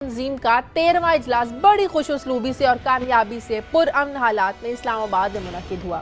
तंजीम का 13वां इजलास बड़ी खुशउस्लूबी से और कामयाबी से पुरअमन हालात में इस्लामाबाद में मुनक्किद हुआ।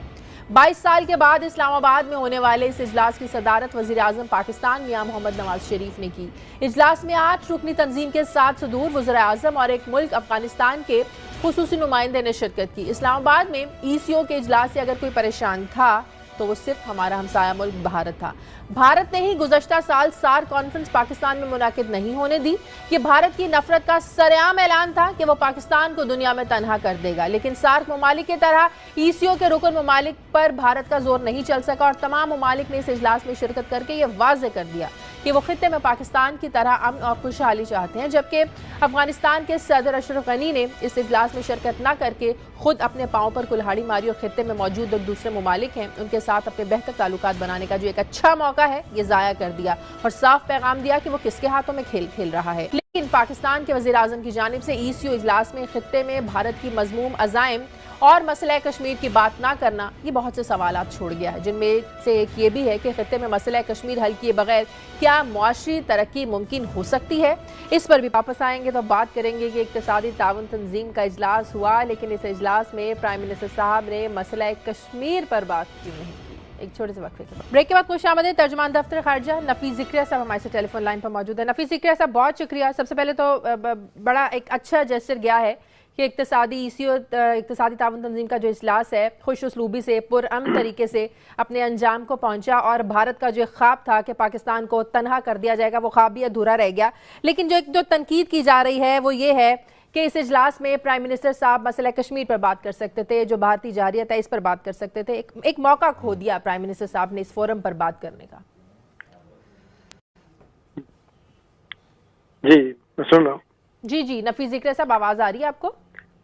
22 साल के बाद इस्लामाबाद में होने वाले इस इजलास की सदारत वज़ीर आज़म पाकिस्तान मियां मोहम्मद नवाज शरीफ ने की। इजलास में 8 रुकनी तंजीम के 7 सदूर वज़ीर आज़म और एक मुल्क अफगानिस्तान के खुसूसी नुमाइंदे ने शिरकत की। इस्लामाबाद में ECO के इजलास से अगर कोई परेशान था तो वो सिर्फ हमारा हमसाया मुल्क भारत था। भारत ने ही गुज़श्ता साल सार कॉन्फ्रेंस पाकिस्तान में मुनाकिद नहीं होने दी। ये भारत की नफरत का सरेआम ऐलान था कि वो पाकिस्तान को दुनिया में तनहा कर देगा, लेकिन सार्क ममालिक की तरह ECO के रुकन ममालिक पर भारत का जोर नहीं चल सका और तमाम ममालिक ने इस इजलास में शिरकत करके ये वाज़े कर दिया कि वो खित्ते में पाकिस्तान की तरह अमन और खुशहाली चाहते हैं। जबकि अफगानिस्तान के सदर अशरफ गनी ने इस इजलास में शिरकत न करके खुद अपने पाँव पर कुल्हाड़ी मारी और खित्ते में मौजूद जो दूसरे ममालिक हैं उनके साथ अपने बेहतर ताल्लुकात बनाने का जो एक अच्छा मौका है ये ज़ाया कर दिया और साफ पैगाम दिया कि वो किसके हाथों में खेल खेल रहा है। लेकिन पाकिस्तान के वज़ीर आज़म की जानिब से ECO इजलास में खित्ते में भारत की मज़मूम अज़ाइम और मसला कश्मीर की बात ना करना ये बहुत से सवालात छोड़ गया है, जिनमें से एक ये भी है कि खित्ते में मसला कश्मीर हल किए बगैर क्या मुआशी तरक्की मुमकिन हो सकती है। इस पर भी वापस आएंगे तो बात करेंगे कि इक़्तिसादी ताउन तंजीम का इजलास हुआ, लेकिन इस इजलास में प्राइम मिनिस्टर साहब ने मसला कश्मीर पर बात क्यों नहीं की। एक छोटे से वक्फे के बाद ब्रेक के बाद खुशामदीद। तर्जुमान दफ्तर खारजा नफीस ज़िक्रिया साहब हमारे से टेलीफोन लाइन पर मौजूद है। नफीस ज़िक्रिया साहब बहुत शुक्रिया। सबसे पहले तो बड़ा एक अच्छा जेस्चर गया है कि इक़्तिसादी ताउन तंजीम का जो इजलास है खुश उसलूबी से पुरअमन तरीके से अपने अंजाम को पहुंचा और भारत का जो ख्वाब था कि पाकिस्तान को तनहा कर दिया जाएगा वो ख्वाब भी अधूरा रह गया। लेकिन जो तनकीद की जा रही है वो ये है कि इस इजलास में प्राइम मिनिस्टर साहब मसला कश्मीर पर बात कर सकते थे, जो भारतीय जारियत है इस पर बात कर सकते थे। एक मौका खो दिया प्राइम मिनिस्टर साहब ने इस फोरम पर बात करने का। जी मैं सुन रहा हूँ। जी नफीस ज़िक्रिया साहब आवाज आ रही है आपको?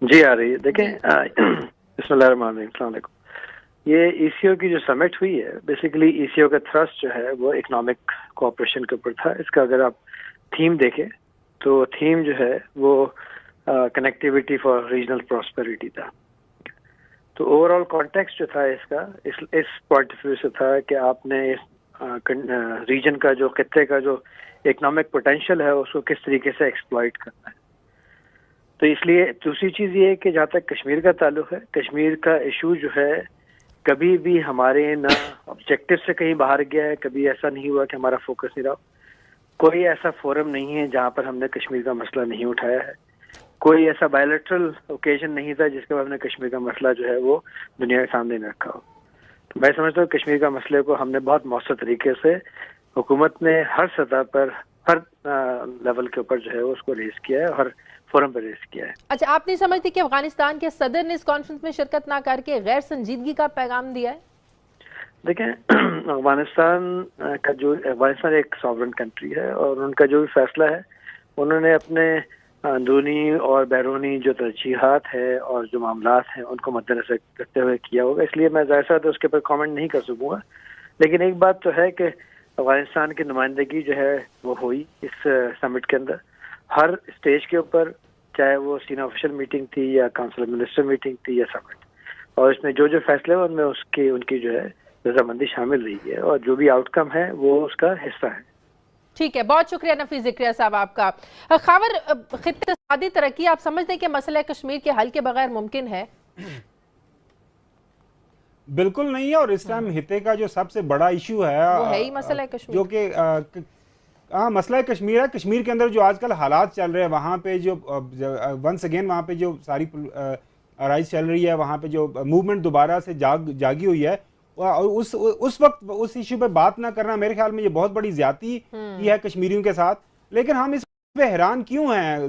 जी आ रही है। देखें बिस्मिल्लाहिर्रहमानिर्रहीम। ये ECO की जो समिट हुई है बेसिकली ECO का थ्रस्ट जो है वो इकोनॉमिक कोऑपरेशन के ऊपर था। इसका अगर आप थीम देखें तो थीम जो है वो कनेक्टिविटी फॉर रीजनल प्रॉस्पेरिटी था। तो ओवरऑल कॉन्टेक्स्ट जो था इसका इस पॉइंट ऑफ व्यू से था कि आपने इस रीजन का जो खित्ते का जो इकोनॉमिक पोटेंशियल है उसको किस तरीके से एक्सप्लॉइट करना है। तो इसलिए दूसरी चीज़ ये है कि जहाँ तक कश्मीर का ताल्लुक है, कश्मीर का इशू जो है कभी भी हमारे ना ऑब्जेक्टिव से कहीं बाहर गया है, कभी ऐसा नहीं हुआ कि हमारा फोकस नहीं रहा। कोई ऐसा फोरम नहीं है जहाँ पर हमने कश्मीर का मसला नहीं उठाया है। कोई ऐसा बायलैटरल ओकेजन नहीं था जिसके बाद हमने कश्मीर का मसला जो है वो दुनिया के सामने नहीं रखा हो। तो मैं समझता हूँ कश्मीर का मसले को हमने बहुत मौसर तरीके से हुकूमत ने हर सतह पर हर लेवल के ऊपर जो है उसको रेस किया है, हर फोरम पर रेस किया है। अच्छा, आप नहीं समझते कि अफगानिस्तान के सदर ने इस कॉन्फ्रेंस में शिरकत ना करके गैर संजीदगी का पैगाम दिया है? देखें अफगानिस्तान एक सॉवरेन कंट्री है और उनका जो भी फैसला है उन्होंने अपने अंदरूनी और बैरूनी जो तरजीहात है और जो मामलात हैं उनको मद्देनजर रखते हुए किया होगा। इसलिए मैं ज़ाहिर सा उसके ऊपर कमेंट नहीं कर सकूँगा। लेकिन एक बात तो है कि अफगानिस्तान की नुमाइंदगी जो है वो हुई इस समिट के अंदर हर स्टेज के ऊपर, चाहे वो सीनियर ऑफिशियल मीटिंग थी या काउंसिल मिनिस्टर मीटिंग थी या समिट, और इसमें जो फैसले हैं उनमें उनकी जो है रजामंदी शामिल रही है और जो भी आउटकम है वो उसका हिस्सा है। ठीक है, बहुत शुक्रिया नफीस ज़िक्रिया साहब आपका। खावर, इक़्तिसादी तरक्की आप समझते हैं कि मसला कश्मीर के हल के बगैर मुमकिन है? बिल्कुल नहीं है। और इस टाइम हिते का जो सबसे बड़ा इशू है वो है ही मसला कश्मीर, जो कि मसला कश्मीर है। कश्मीर के अंदर जो आजकल हालात चल रहे हैं वहाँ पे जो वंस अगेन वहाँ पे जो सारी राइज चल रही है, वहाँ पे जो मूवमेंट दोबारा से जागी हुई है, और उस वक्त उस इशू पे बात ना करना मेरे ख्याल में ये बहुत बड़ी ज्यादती की है कश्मीरियों के साथ। लेकिन हम इस पे हैरान क्यों हैं?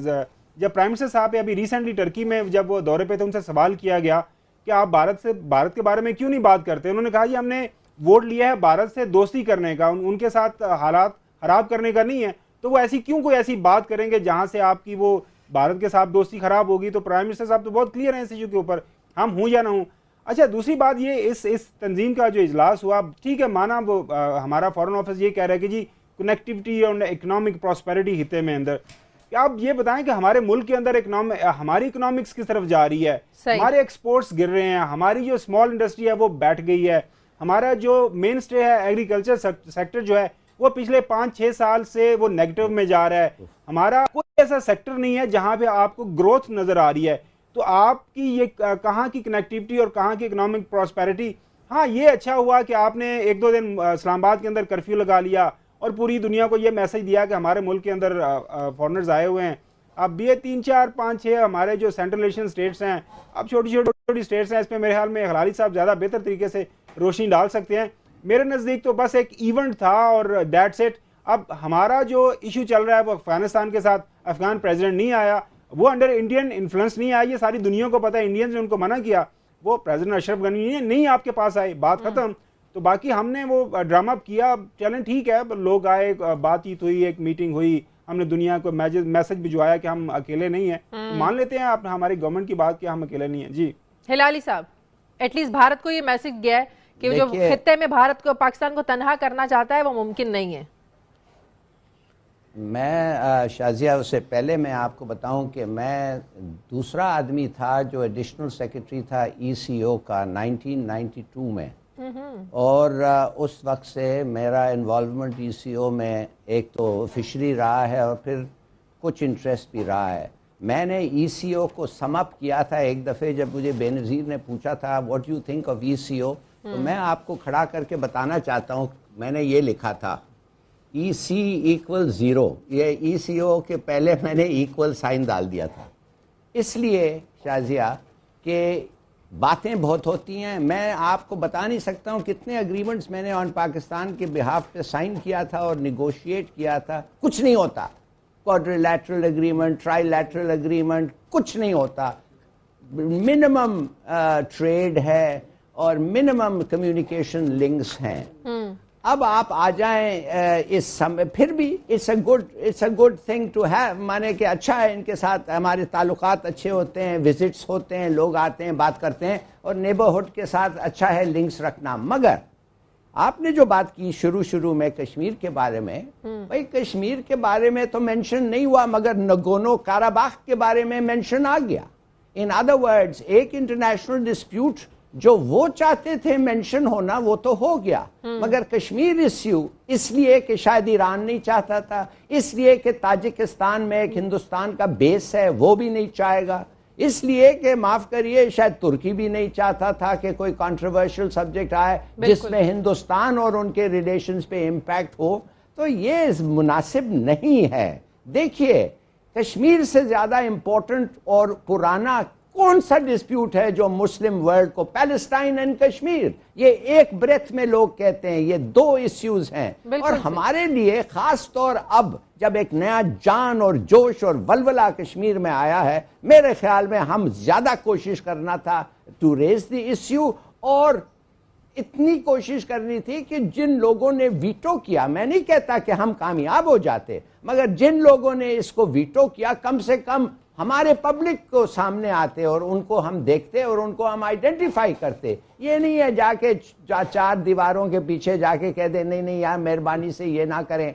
जब प्राइम मिनिस्टर साहब अभी रिसेंटली टर्की में जब वो दौरे पे थे उनसे सवाल किया गया कि आप भारत के बारे में क्यों नहीं बात करते, उन्होंने कहा जी हमने वोट लिया है भारत से दोस्ती करने का, उनके साथ हालात खराब करने का नहीं है। तो वो कोई ऐसी बात करेंगे जहां से आपकी वो भारत के साथ दोस्ती खराब होगी? तो प्राइम मिनिस्टर साहब तो बहुत क्लियर हैं इस इशू के ऊपर, हम हूं या ना हूं। अच्छा, दूसरी बात ये इस तंजीम का जो इजलास हुआ, ठीक है माना वो हमारा फॉरेन ऑफिस ये कह रहा है कि जी कनेक्टिविटी और इकोनॉमिक प्रॉस्पेरिटी हिते में अंदर, आप ये बताएं कि हमारे मुल्क के अंदर हमारी इकोनॉमिक्स किस तरफ जा रही है? हमारे एक्सपोर्ट्स गिर रहे हैं, हमारी जो स्मॉल इंडस्ट्री है वो बैठ गई है, हमारा जो मेन स्टे है एग्रीकल्चर सेक्टर जो है वो पिछले 5-6 साल से वो नेगेटिव में जा रहा है। हमारा कोई ایسا سیکٹر نہیں ہے جہاں پہ آپ کو گروتھ نظر آ رہی ہے. تو آپ کی یہ کہاں کی کنیکٹیوٹی اور کہاں کی اکنامک پراسپیرٹی. ہاں یہ اچھا ہوا کہ آپ نے 1-2 دن اسلام آباد کے اندر کرفیو لگا لیا اور پوری دنیا کو یہ میسج دیا کہ ہمارے ملک کے اندر فارنرز آئے ہوئے ہیں. اب یہ 3, 4, 5, 6 ہمارے جو سینٹرل ایشین اسٹیٹس ہیں, اب چھوٹی اسٹیٹس ہیں, اس پہ میرے خیال میں خلالی صاحب زیادہ بہتر طریقے سے روشنی ڈال سکتے ہیں. میرے نزدیک تو بس ایک ایونٹ تھا اور دیٹس اٹ. اب ہمارا جو ایشو چل رہا ہے وہ افغانستان کے ساتھ, افغان پریزیڈنٹ نہیں آیا, وہ انڈر انڈین انفلوئنس نہیں آیا, یہ ساری دنیا کو پتہ ہے, انڈینز نے ان کو منع کیا, وہ پریزیڈنٹ اشرف غنی نہیں آپ کے پاس آئے, بات ختم. تو باقی ہم نے وہ ڈرامہ کیا, چلیں ٹھیک ہے, لوگ آئے, بات چیت ہوئی, ایک میٹنگ ہوئی, ہم نے دنیا کو میسج بھجوایا کہ ہم اکیلے نہیں ہیں. مان لیتے ہیں آپ ہماری گورنمنٹ کی بات کہ ہم اکیلے نہیں ہیں. جی ہلالی صاحب, ایٹ لیسٹ بھارت کو یہ میسج گیا ہے کہ جو خطے میں بھارت کو, پاکستان کو تنہا کرنا چاہتا ہے وہ ممکن نہیں ہے. میں شازیہ اس سے پہلے میں آپ کو بتاؤں کہ میں دوسرا آدمی تھا جو ایڈیشنل سیکرٹری تھا ECO کا 1992 میں, اور اس وقت سے میرا انوالومنٹ ECO میں ایک تو فشری رہا ہے اور پھر کچھ انٹرسٹ بھی رہا ہے. میں نے ECO کو سم اپ کیا تھا ایک دفعہ جب مجھے بے نظیر نے پوچھا تھا what you think of ECO, تو میں آپ کو کھڑا کر کے بتانا چاہتا ہوں, میں نے یہ لکھا تھا EC = 0. یہ ECO کے پہلے میں نے ایکول سائن ڈال دیا تھا. اس لیے شازیہ کہ باتیں بہت ہوتی ہیں, میں آپ کو بتا نہیں سکتا ہوں کتنے اگریمنٹس میں نے آن پاکستان کے بہاف پہ سائن کیا تھا اور نیگوشیٹ کیا تھا. کچھ نہیں ہوتا. کوادریلیٹرل اگریمنٹ, ٹرائی لیٹرل اگریمنٹ, کچھ نہیں ہوتا. منیمم ٹریڈ ہے اور منیمم کمیونیکیشن لنکس ہیں. اب آپ آ جائیں اس سمے, پھر بھی it's a good thing to have, مانے کہ اچھا ہے, ان کے ساتھ ہمارے تعلقات اچھے ہوتے ہیں, وزٹس ہوتے ہیں, لوگ آتے ہیں, بات کرتے ہیں, اور نیبرہڈ کے ساتھ اچھا ہے لنکس رکھنا. مگر آپ نے جو بات کی شروع میں کشمیر کے بارے میں, بھائی کشمیر کے بارے میں تو مینشن نہیں ہوا, مگر نگونو کاراباخ کے بارے میں مینشن آ گیا. ان ادر ورڈز ایک انٹرنیشنل ڈسپیوٹ جو وہ چاہتے تھے مینشن ہونا وہ تو ہو گیا, مگر کشمیر ایشو اس لیے کہ شاید ایران نہیں چاہتا تھا, اس لیے کہ تاجکستان میں ایک ہندوستان کا بیس ہے وہ بھی نہیں چاہے گا, اس لیے کہ معاف کریے شاید ترکی بھی نہیں چاہتا تھا کہ کوئی کنٹروورشل سبجیکٹ آئے جس میں ہندوستان اور ان کے ریلیشنز پہ امپیکٹ ہو, تو یہ مناسب نہیں ہے. دیکھیے کشمیر سے زیادہ امپورٹنٹ اور پرانا کون سا ڈسپیوٹ ہے جو مسلم ورلڈ کو, پیلسٹائن اینڈ کشمیر, یہ ایک بریتھ میں لوگ کہتے ہیں, یہ 2 ایشوز ہیں. اور ہمارے لیے خاص طور اب جب ایک نیا جان اور جوش اور ولولہ کشمیر میں آیا ہے, میرے خیال میں ہم زیادہ کوشش کرنا تھا ٹو ریز دی ایشو, اور اتنی کوشش کرنی تھی کہ جن لوگوں نے ویٹو کیا, میں نہیں کہتا کہ ہم کامیاب ہو جاتے, مگر جن لوگوں نے اس کو ویٹو کیا کم سے کم ہمارے پبلک کو سامنے آتے اور ان کو ہم دیکھتے اور ان کو ہم آئیڈینٹیفائی کرتے. یہ نہیں ہے جا کے 4 دیواروں کے پیچھے جا کے کہہ دیں نہیں یار مہربانی سے یہ نہ کریں.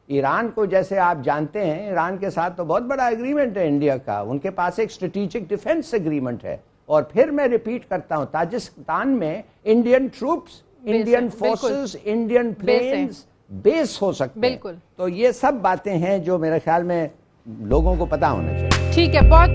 ایران کو جیسے آپ جانتے ہیں, ایران کے ساتھ تو بہت بڑا اگریمنٹ ہے انڈیا کا, ان کے پاس ایک اسٹریٹجک ڈیفنس اگریمنٹ ہے. اور پھر میں ریپیٹ کرتا ہوں, تاجکستان میں Indian troops, Indian forces, Indian planes base ہو سکتے ہیں. تو یہ سب باتیں ہیں جو میرے خیال میں لوگوں کو پتہ ہونا چاہیے. ٹھیک ہے, بہت